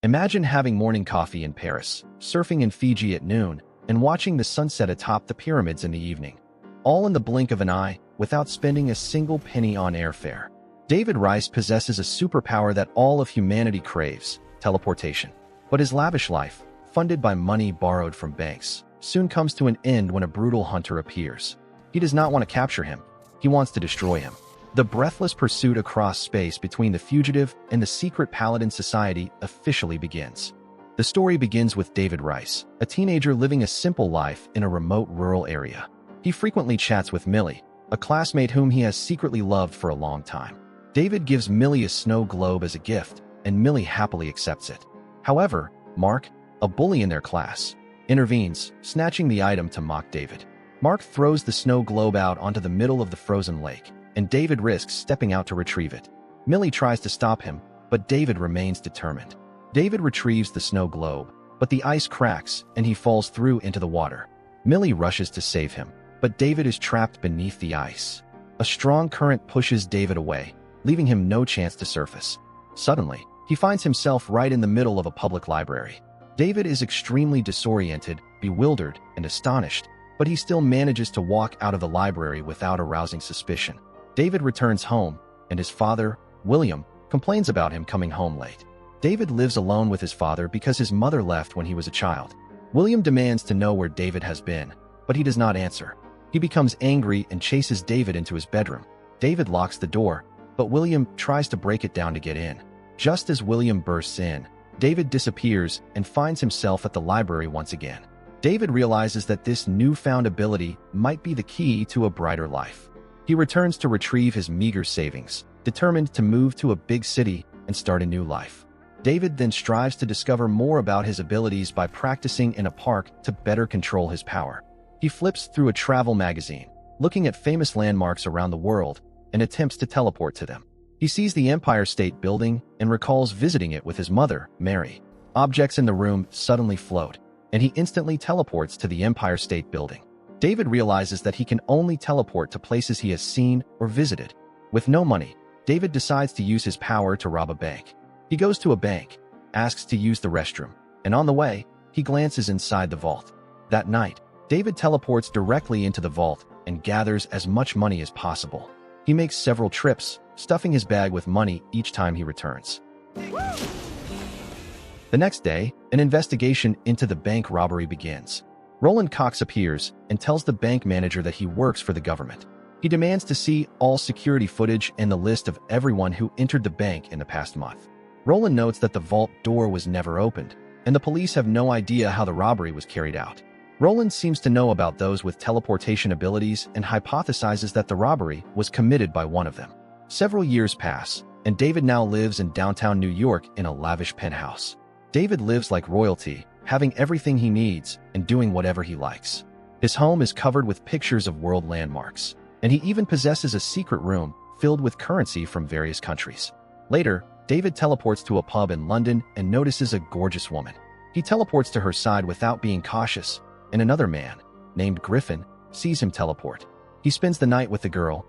Imagine having morning coffee in Paris, surfing in Fiji at noon, and watching the sunset atop the pyramids in the evening. All in the blink of an eye, without spending a single penny on airfare. David Rice possesses a superpower that all of humanity craves: teleportation. But his lavish life, funded by money borrowed from banks, soon comes to an end when a brutal hunter appears. He does not want to capture him. He wants to destroy him. The breathless pursuit across space between the fugitive and the secret Paladin society officially begins. The story begins with David Rice, a teenager living a simple life in a remote rural area. He frequently chats with Millie, a classmate whom he has secretly loved for a long time. David gives Millie a snow globe as a gift, and Millie happily accepts it. However, Mark, a bully in their class, intervenes, snatching the item to mock David. Mark throws the snow globe out onto the middle of the frozen lake, and David risks stepping out to retrieve it. Millie tries to stop him, but David remains determined. David retrieves the snow globe, but the ice cracks and he falls through into the water. Millie rushes to save him, but David is trapped beneath the ice. A strong current pushes David away, leaving him no chance to surface. Suddenly, he finds himself right in the middle of a public library. David is extremely disoriented, bewildered, and astonished, but he still manages to walk out of the library without arousing suspicion. David returns home, and his father, William, complains about him coming home late. David lives alone with his father because his mother left when he was a child. William demands to know where David has been, but he does not answer. He becomes angry and chases David into his bedroom. David locks the door, but William tries to break it down to get in. Just as William bursts in, David disappears and finds himself at the library once again. David realizes that this newfound ability might be the key to a brighter life. He returns to retrieve his meager savings, determined to move to a big city and start a new life. David then strives to discover more about his abilities by practicing in a park to better control his power. He flips through a travel magazine, looking at famous landmarks around the world, and attempts to teleport to them. He sees the Empire State Building and recalls visiting it with his mother, Mary. Objects in the room suddenly float, and he instantly teleports to the Empire State Building. David realizes that he can only teleport to places he has seen or visited. With no money, David decides to use his power to rob a bank. He goes to a bank, asks to use the restroom, and on the way, he glances inside the vault. That night, David teleports directly into the vault and gathers as much money as possible. He makes several trips, stuffing his bag with money each time he returns. The next day, an investigation into the bank robbery begins. Roland Cox appears and tells the bank manager that he works for the government. He demands to see all security footage and the list of everyone who entered the bank in the past month. Roland notes that the vault door was never opened, and the police have no idea how the robbery was carried out. Roland seems to know about those with teleportation abilities and hypothesizes that the robbery was committed by one of them. Several years pass, and David now lives in downtown New York in a lavish penthouse. David lives like royalty, having everything he needs and doing whatever he likes. His home is covered with pictures of world landmarks, and he even possesses a secret room filled with currency from various countries. Later, David teleports to a pub in London and notices a gorgeous woman. He teleports to her side without being cautious, and another man, named Griffin, sees him teleport. He spends the night with the girl,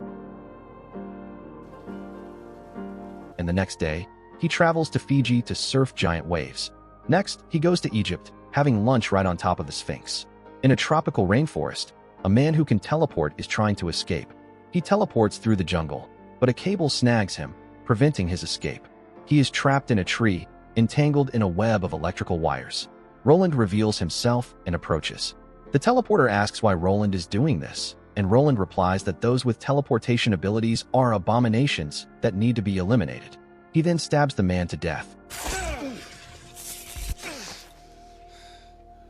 and the next day, he travels to Fiji to surf giant waves. Next, he goes to Egypt, having lunch right on top of the Sphinx. In a tropical rainforest, a man who can teleport is trying to escape. He teleports through the jungle, but a cable snags him, preventing his escape. He is trapped in a tree, entangled in a web of electrical wires. Roland reveals himself and approaches. The teleporter asks why Roland is doing this, and Roland replies that those with teleportation abilities are abominations that need to be eliminated. He then stabs the man to death.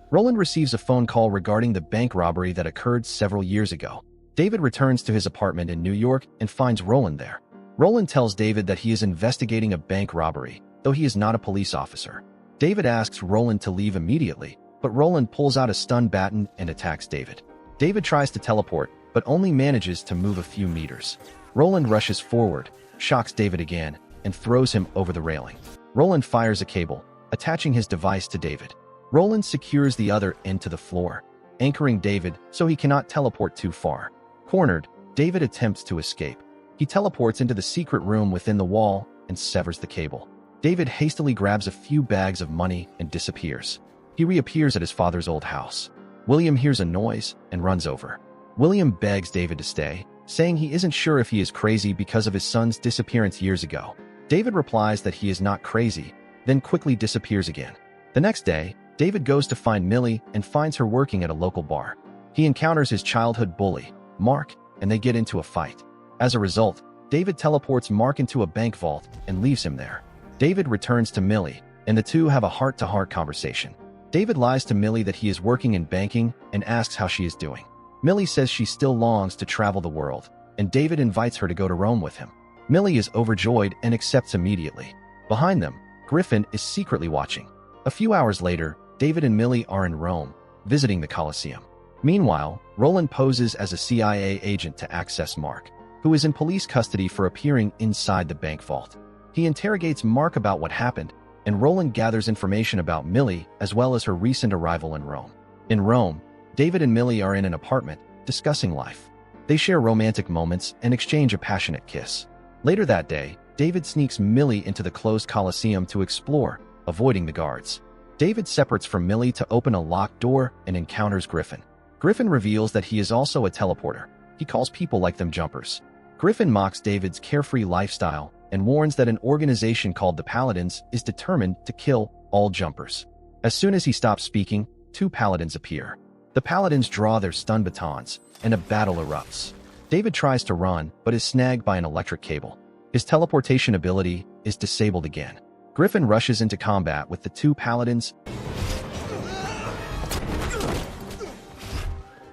Roland receives a phone call regarding the bank robbery that occurred several years ago. David returns to his apartment in New York and finds Roland there. Roland tells David that he is investigating a bank robbery, though he is not a police officer. David asks Roland to leave immediately, but Roland pulls out a stun baton and attacks David. David tries to teleport, but only manages to move a few meters. Roland rushes forward, shocks David again, and throws him over the railing. Roland fires a cable, attaching his device to David. Roland secures the other end to the floor, anchoring David so he cannot teleport too far. Cornered, David attempts to escape. He teleports into the secret room within the wall and severs the cable. David hastily grabs a few bags of money and disappears. He reappears at his father's old house. William hears a noise and runs over. William begs David to stay, saying he isn't sure if he is crazy because of his son's disappearance years ago. David replies that he is not crazy, then quickly disappears again. The next day, David goes to find Millie and finds her working at a local bar. He encounters his childhood bully, Mark, and they get into a fight. As a result, David teleports Mark into a bank vault and leaves him there. David returns to Millie, and the two have a heart-to-heart conversation. David lies to Millie that he is working in banking and asks how she is doing. Millie says she still longs to travel the world, and David invites her to go to Rome with him. Millie is overjoyed and accepts immediately. Behind them, Griffin is secretly watching. A few hours later, David and Millie are in Rome, visiting the Colosseum. Meanwhile, Roland poses as a CIA agent to access Mark, who is in police custody for appearing inside the bank vault. He interrogates Mark about what happened, and Roland gathers information about Millie as well as her recent arrival in Rome. In Rome, David and Millie are in an apartment, discussing life. They share romantic moments and exchange a passionate kiss. Later that day, David sneaks Millie into the closed Colosseum to explore, avoiding the guards. David separates from Millie to open a locked door and encounters Griffin. Griffin reveals that he is also a teleporter. He calls people like them jumpers. Griffin mocks David's carefree lifestyle and warns that an organization called the Paladins is determined to kill all jumpers. As soon as he stops speaking, two Paladins appear. The Paladins draw their stun batons, and a battle erupts. David tries to run, but is snagged by an electric cable. His teleportation ability is disabled again. Griffin rushes into combat with the two Paladins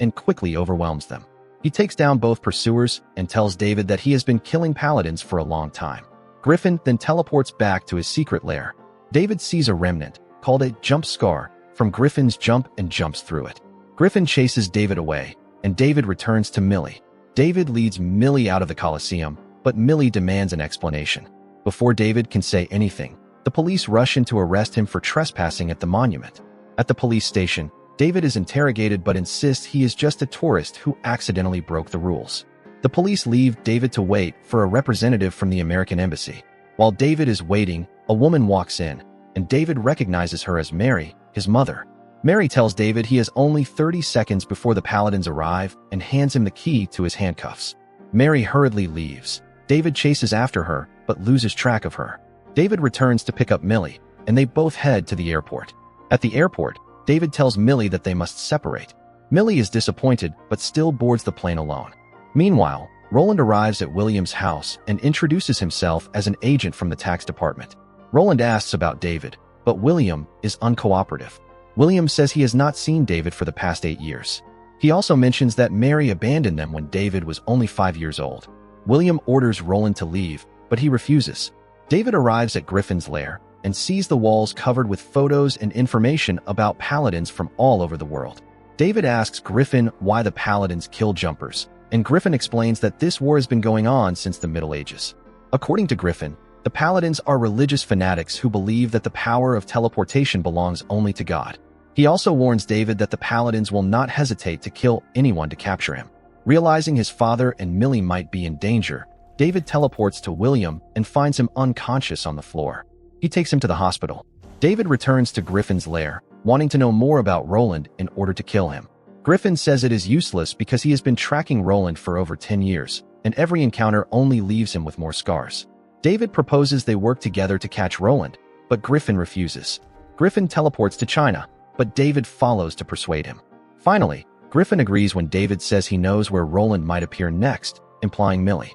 and quickly overwhelms them. He takes down both pursuers and tells David that he has been killing Paladins for a long time. Griffin then teleports back to his secret lair. David sees a remnant, called a jump scar, from Griffin's jump and jumps through it. Griffin chases David away, and David returns to Millie. David leads Millie out of the Colosseum, but Millie demands an explanation. Before David can say anything, the police rush in to arrest him for trespassing at the monument. At the police station, David is interrogated but insists he is just a tourist who accidentally broke the rules. The police leave David to wait for a representative from the American embassy. While David is waiting, a woman walks in, and David recognizes her as Mary, his mother. Mary tells David he has only 30 seconds before the Paladins arrive and hands him the key to his handcuffs. Mary hurriedly leaves. David chases after her, but loses track of her. David returns to pick up Millie, and they both head to the airport. At the airport, David tells Millie that they must separate. Millie is disappointed, but still boards the plane alone. Meanwhile, Roland arrives at William's house and introduces himself as an agent from the tax department. Roland asks about David, but William is uncooperative. William says he has not seen David for the past 8 years. He also mentions that Mary abandoned them when David was only 5 years old. William orders Roland to leave, but he refuses. David arrives at Griffin's lair and sees the walls covered with photos and information about Paladins from all over the world. David asks Griffin why the Paladins kill jumpers, and Griffin explains that this war has been going on since the Middle Ages. According to Griffin, the Paladins are religious fanatics who believe that the power of teleportation belongs only to God. He also warns David that the Paladins will not hesitate to kill anyone to capture him. Realizing his father and Millie might be in danger, David teleports to William and finds him unconscious on the floor. He takes him to the hospital. David returns to Griffin's lair, wanting to know more about Roland in order to kill him. Griffin says it is useless because he has been tracking Roland for over 10 years, and every encounter only leaves him with more scars. David proposes they work together to catch Roland, but Griffin refuses. Griffin teleports to China, but David follows to persuade him. Finally, Griffin agrees when David says he knows where Roland might appear next, implying Millie.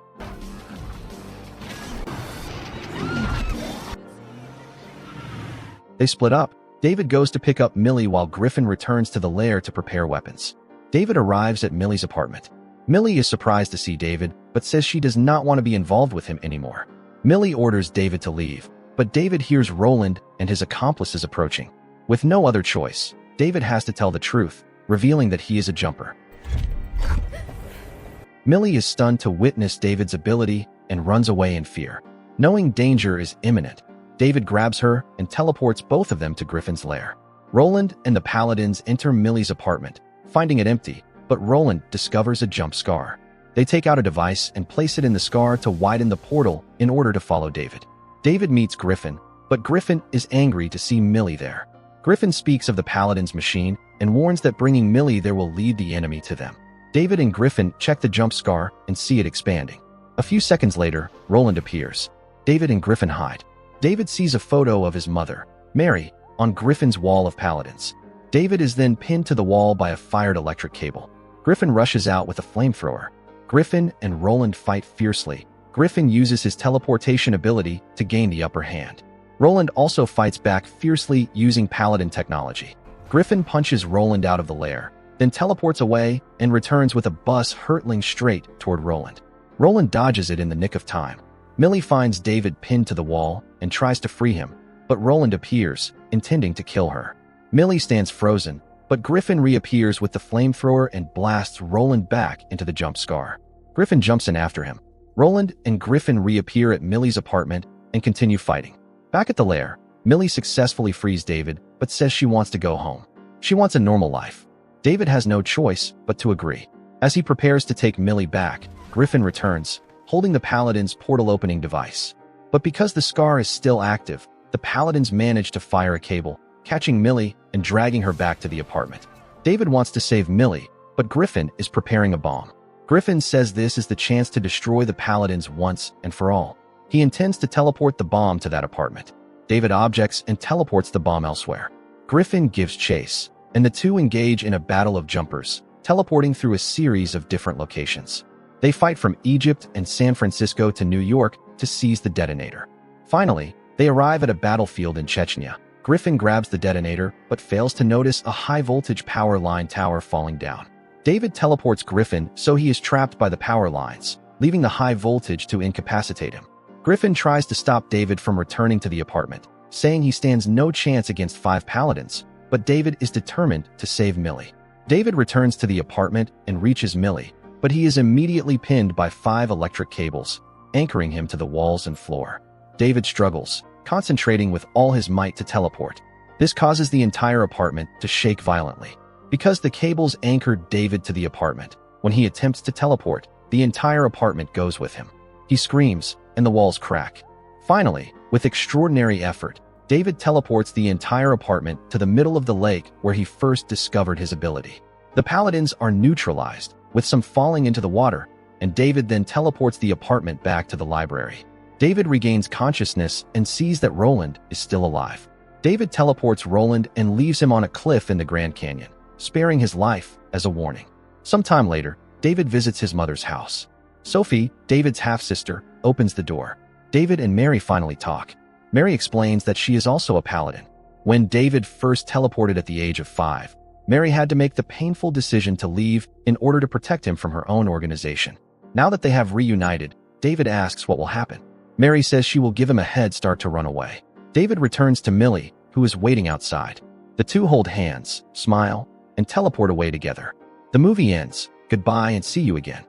They split up. David goes to pick up Millie while Griffin returns to the lair to prepare weapons. David arrives at Millie's apartment. Millie is surprised to see David, but says she does not want to be involved with him anymore. Millie orders David to leave, but David hears Roland and his accomplices approaching. With no other choice, David has to tell the truth, revealing that he is a jumper. Millie is stunned to witness David's ability and runs away in fear. Knowing danger is imminent, David grabs her and teleports both of them to Griffin's lair. Roland and the Paladins enter Millie's apartment, finding it empty, but Roland discovers a jump scar. They take out a device and place it in the scar to widen the portal in order to follow David. David meets Griffin, but Griffin is angry to see Millie there. Griffin speaks of the Paladin's machine and warns that bringing Millie there will lead the enemy to them. David and Griffin check the jump scar and see it expanding. A few seconds later, Roland appears. David and Griffin hide. David sees a photo of his mother, Mary, on Griffin's wall of Paladins. David is then pinned to the wall by a fired electric cable. Griffin rushes out with a flamethrower. Griffin and Roland fight fiercely. Griffin uses his teleportation ability to gain the upper hand. Roland also fights back fiercely using Paladin technology. Griffin punches Roland out of the lair, then teleports away and returns with a bus hurtling straight toward Roland. Roland dodges it in the nick of time. Millie finds David pinned to the wall and tries to free him, but Roland appears, intending to kill her. Millie stands frozen, but Griffin reappears with the flamethrower and blasts Roland back into the jump scar. Griffin jumps in after him. Roland and Griffin reappear at Millie's apartment and continue fighting. Back at the lair, Millie successfully frees David, but says she wants to go home. She wants a normal life. David has no choice but to agree. As he prepares to take Millie back, Griffin returns, holding the Paladin's portal-opening device. But because the scar is still active, the Paladins manage to fire a cable, catching Millie and dragging her back to the apartment. David wants to save Millie, but Griffin is preparing a bomb. Griffin says this is the chance to destroy the Paladins once and for all. He intends to teleport the bomb to that apartment. David objects and teleports the bomb elsewhere. Griffin gives chase, and the two engage in a battle of jumpers, teleporting through a series of different locations. They fight from Egypt and San Francisco to New York to seize the detonator. Finally, they arrive at a battlefield in Chechnya. Griffin grabs the detonator, but fails to notice a high-voltage power line tower falling down. David teleports Griffin, so he is trapped by the power lines, leaving the high voltage to incapacitate him. Griffin tries to stop David from returning to the apartment, saying he stands no chance against 5 Paladins, but David is determined to save Millie. David returns to the apartment and reaches Millie, but he is immediately pinned by 5 electric cables, anchoring him to the walls and floor. David struggles, concentrating with all his might to teleport. This causes the entire apartment to shake violently. Because the cables anchored David to the apartment, when he attempts to teleport, the entire apartment goes with him. He screams, and the walls crack. Finally, with extraordinary effort, David teleports the entire apartment to the middle of the lake where he first discovered his ability. The Paladins are neutralized, with some falling into the water, and David then teleports the apartment back to the library. David regains consciousness and sees that Roland is still alive. David teleports Roland and leaves him on a cliff in the Grand Canyon, sparing his life as a warning. Sometime later, David visits his mother's house. Sophie, David's half-sister, opens the door. David and Mary finally talk. Mary explains that she is also a Paladin. When David first teleported at the age of 5, Mary had to make the painful decision to leave in order to protect him from her own organization. Now that they have reunited, David asks what will happen. Mary says she will give him a head start to run away. David returns to Millie, who is waiting outside. The two hold hands, smile, and teleport away together. The movie ends. Goodbye and see you again.